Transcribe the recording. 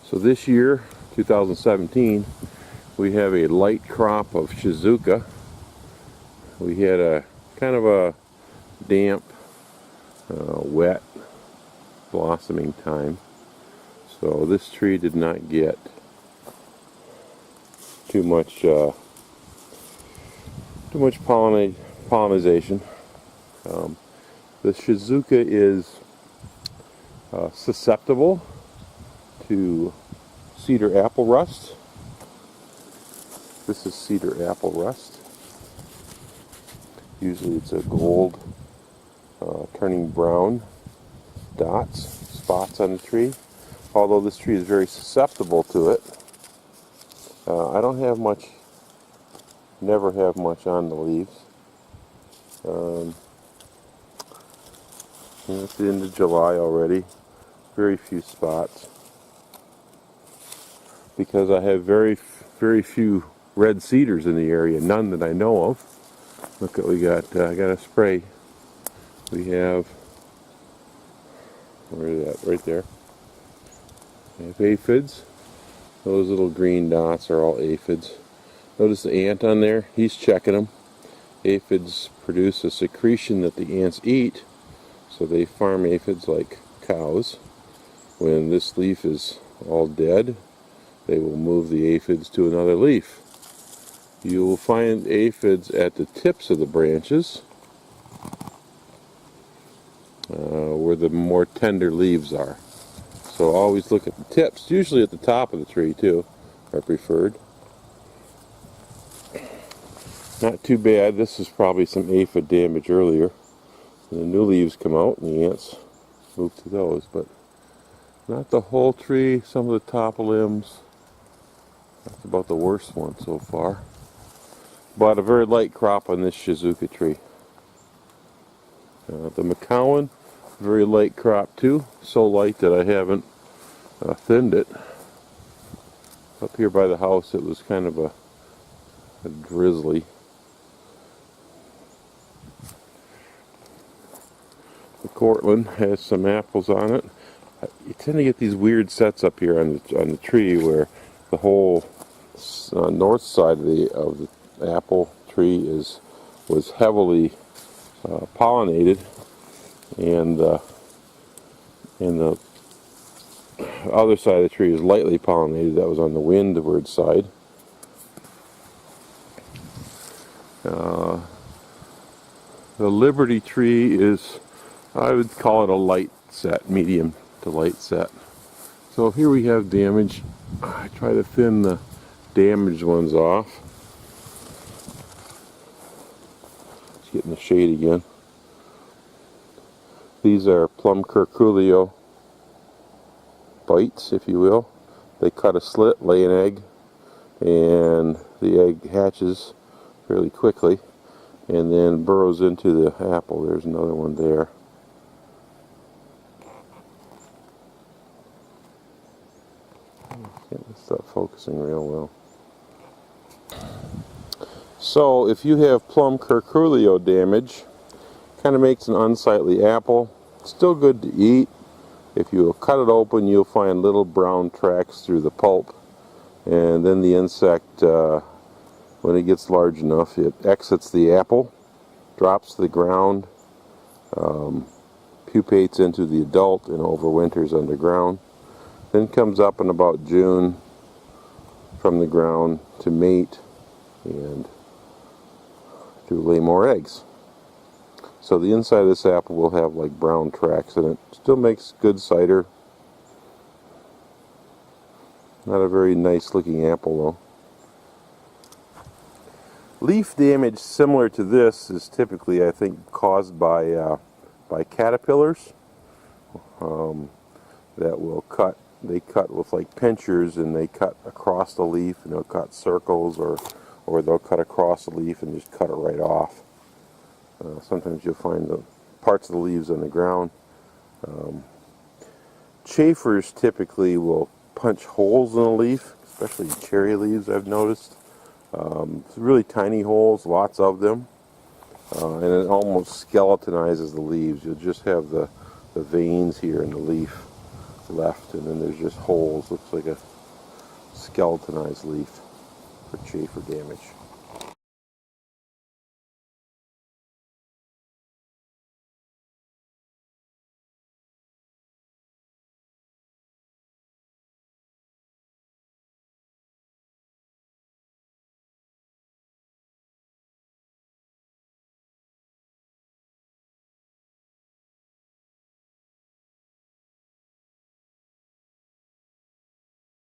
So this year, 2017, we have a light crop of Shizuka. We had a kind of a damp, wet blossoming time. So this tree did not get too much pollination. The Shizuka is susceptible to cedar apple rust. This is cedar apple rust. Usually it's a gold turning brown spots on the tree. Although this tree is very susceptible to it. I don't have much, never have much on the leaves. It's the end of July already. Very few spots. Because I have very few red cedars in the area, none that I know of. Look what we got. I got a spray. We have, where is that? Right there. We have aphids. Those little green dots are all aphids. Notice the ant on there? He's checking them. Aphids produce a secretion that the ants eat, so they farm aphids like cows. When this leaf is all dead, they will move the aphids to another leaf. You will find aphids at the tips of the branches, where the more tender leaves are. So always look at the tips, usually at the top of the tree too, are preferred. Not too bad. This is probably some aphid damage earlier. And the new leaves come out and the ants move to those, but not the whole tree, some of the top limbs. That's about the worst one so far. But a very light crop on this Shizuka tree. The McCowan, very light crop too. So light that I haven't thinned it. Up here by the house it was kind of a drizzly. The Cortland has some apples on it. You tend to get these weird sets up here on the tree where the whole north side of the apple tree was heavily pollinated, and the other side of the tree is lightly pollinated. That was on the windward side. The Liberty tree is, I would call it a light set, medium to light set. So here we have damage. I try to thin the damaged ones off. Let's get in the shade again. These are plum curculio bites, if you will. They cut a slit, lay an egg, and the egg hatches fairly quickly and then burrows into the apple. There's another one there. Get this stuff focusing real well. So if you have plum curculio damage, kind of makes an unsightly apple. Still good to eat. If you cut it open, you'll find little brown tracks through the pulp, and then the insect, when it gets large enough, it exits the apple, drops to the ground, pupates into the adult, and overwinters underground. Then comes up in about June from the ground to mate and to lay more eggs. So the inside of this apple will have like brown tracks in it. Still makes good cider. Not a very nice looking apple though. Leaf damage similar to this is typically, I think, caused by caterpillars that will cut. They cut with like pinchers, and they cut across the leaf, and they'll cut circles, or they'll cut across the leaf and just cut it right off. Sometimes you'll find the parts of the leaves on the ground. Chafers typically will punch holes in a leaf, especially cherry leaves, I've noticed. Really tiny holes, lots of them, and it almost skeletonizes the leaves. You'll just have the veins here in the leaf. left, and then there's just holes. Looks like a skeletonized leaf for chafer damage.